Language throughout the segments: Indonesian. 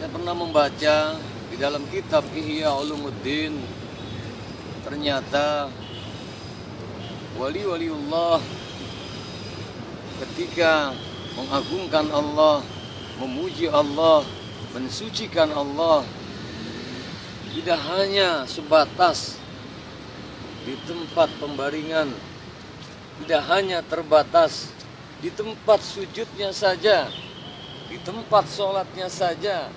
Saya pernah membaca di dalam kitab Ihya Ulumuddin, ternyata wali-waliullah ketika mengagungkan Allah, memuji Allah, mensucikan Allah, tidak hanya sebatas di tempat pembaringan, tidak hanya terbatas di tempat sujudnya saja, di tempat sholatnya saja,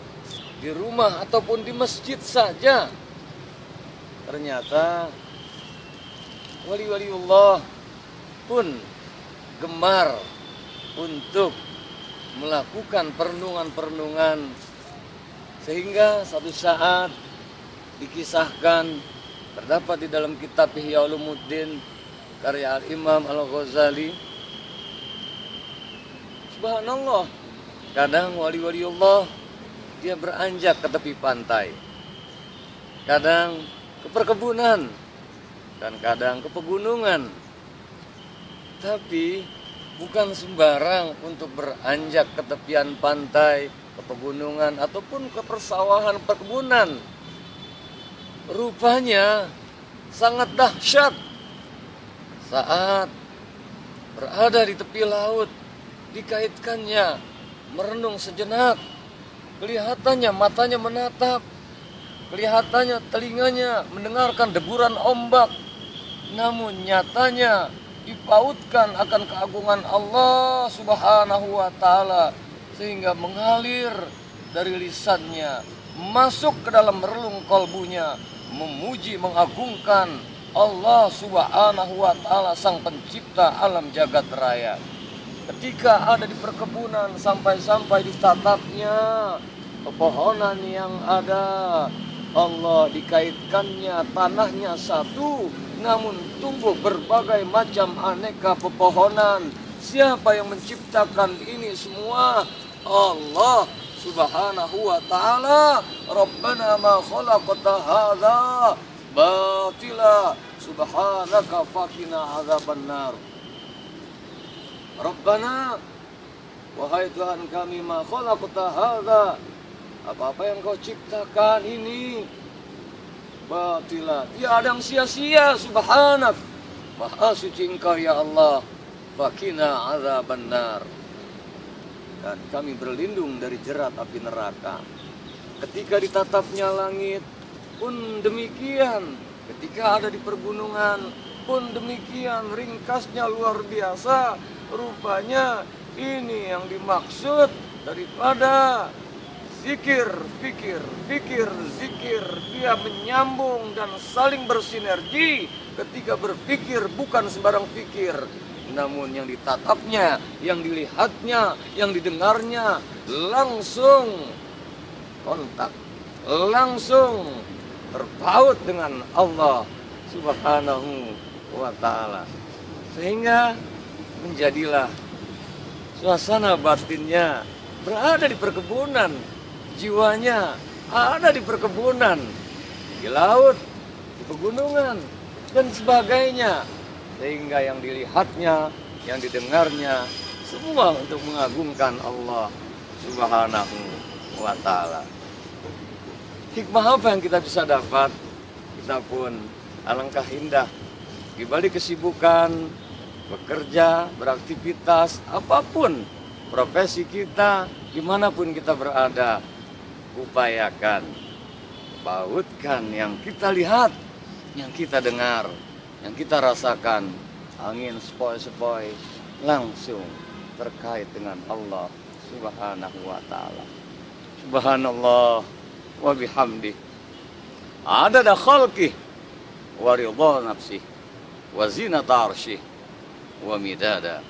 di rumah ataupun di masjid saja. Ternyata wali-waliullah pun gemar untuk melakukan perenungan-perenungan, sehingga satu saat dikisahkan, terdapat di dalam kitab Ihya Ulumuddin karya Al-Imam Al-Ghazali. Subhanallah, kadang wali-waliullah dia beranjak ke tepi pantai, kadang ke perkebunan, dan kadang ke pegunungan. Tapi bukan sembarang untuk beranjak ke tepian pantai, ke pegunungan, ataupun ke persawahan perkebunan. Rupanya sangat dahsyat saat berada di tepi laut, dikaitkannya merenung sejenak. Kelihatannya matanya menatap, kelihatannya telinganya mendengarkan deburan ombak, namun nyatanya dipautkan akan keagungan Allah Subhanahu wa ta'ala, sehingga mengalir dari lisannya, masuk ke dalam relung kalbunya, memuji mengagungkan Allah Subhanahu wa ta'ala, sang pencipta alam jagat raya. Ketika ada di perkebunan, sampai-sampai ditatapnya pepohonan yang ada, Allah dikaitkannya tanahnya satu, namun tumbuh berbagai macam aneka pepohonan. Siapa yang menciptakan ini semua? Allah Subhanahu wa ta'ala. Rabbana ma khalaqta hadza batila subhanaka faqina adzabannar. Rabbana, wahai Tuhan kami, ma khalaqta hadza, apa-apa yang kau ciptakan ini batila, tiada yang sia-sia. Subhanak, maha suci engkau ya Allah. Faqina adzabannar, dan kami berlindung dari jerat api neraka. Ketika ditatapnya langit pun demikian, ketika ada di pergunungan pun demikian, ringkasnya luar biasa. Rupanya ini yang dimaksud daripada zikir, fikir, fikir, zikir. Dia menyambung dan saling bersinergi. Ketika berpikir bukan sembarang pikir, namun yang ditatapnya, yang dilihatnya, yang didengarnya langsung kontak, langsung terpaut dengan Allah Subhanahu wa ta'ala. Sehingga menjadilah suasana batinnya berada di perkebunan, jiwanya ada di perkebunan, di laut, di pegunungan, dan sebagainya. Sehingga yang dilihatnya, yang didengarnya, semua untuk mengagungkan Allah Subhanahu wa ta'ala. Hikmah apa yang kita bisa dapat? Kita pun alangkah indah di balik kesibukan, bekerja, beraktivitas, apapun profesi kita, dimanapun kita berada, upayakan, pautkan yang kita lihat, yang kita dengar, yang kita rasakan, angin sepoi-sepoi, langsung terkait dengan Allah Subhanahu wa ta'ala. Subhanallah wa bihamdih, adada khalqih wa ridha nafsih wa zinata arsyih wa midada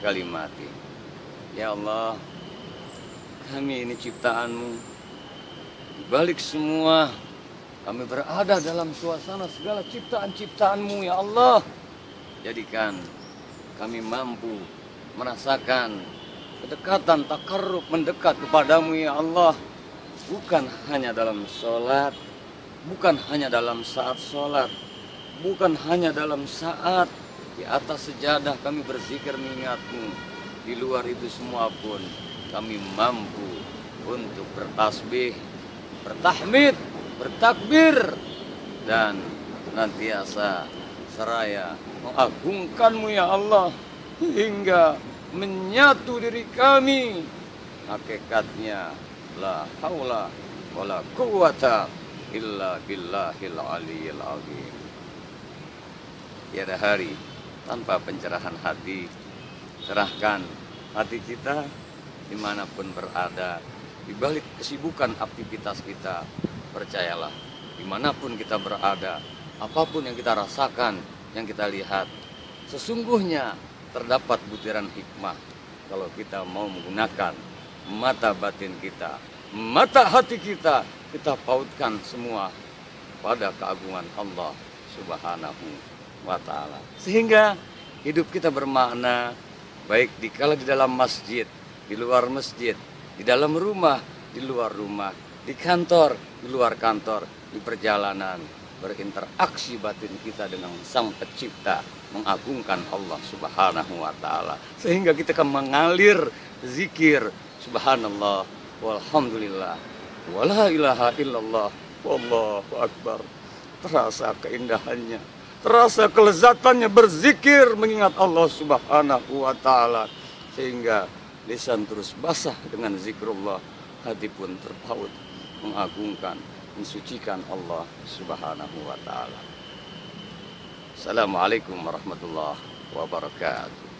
kalimati. Ya Allah, kami ini ciptaan-Mu. Di balik semua, kami berada dalam suasana segala ciptaan-ciptaan-Mu, ya Allah. Jadikan kami mampu merasakan kedekatan, takarrub, mendekat kepadamu, ya Allah. Bukan hanya dalam sholat, bukan hanya dalam saat sholat, bukan hanya dalam saat di atas sejadah kami berzikir mengingat-Mu. Di luar itu semua pun kami mampu untuk bertasbih, bertahmid, bertakbir, dan senantiasa seraya mengagungkan-Mu ya Allah, hingga menyatu diri kami. Hakikatnya la haula wala quwata illa billahil aliyil azim. Tiada hari tanpa pencerahan hati. Cerahkan hati kita dimanapun berada, di balik kesibukan aktivitas kita. Percayalah, dimanapun kita berada, apapun yang kita rasakan, yang kita lihat, sesungguhnya terdapat butiran hikmah kalau kita mau menggunakan mata batin kita, mata hati kita, kita pautkan semua pada keagungan Allah Subhanahu wa Ta'ala, sehingga hidup kita bermakna, baik dikala di dalam masjid, di luar masjid, di dalam rumah, di luar rumah, di kantor, di luar kantor, di perjalanan, berinteraksi batin kita dengan Sang Pencipta, mengagungkan Allah Subhanahu wa Ta'ala, sehingga kita akan mengalir zikir subhanallah walhamdulillah wala ilaha illallah wallahu akbar. Terasa keindahannya, terasa kelezatannya berzikir mengingat Allah Subhanahu wa Ta'ala, sehingga lisan terus basah dengan zikrullah, hati pun terpaut mengagungkan, mensucikan Allah Subhanahu wa Ta'ala. Assalamualaikum warahmatullahi wabarakatuh.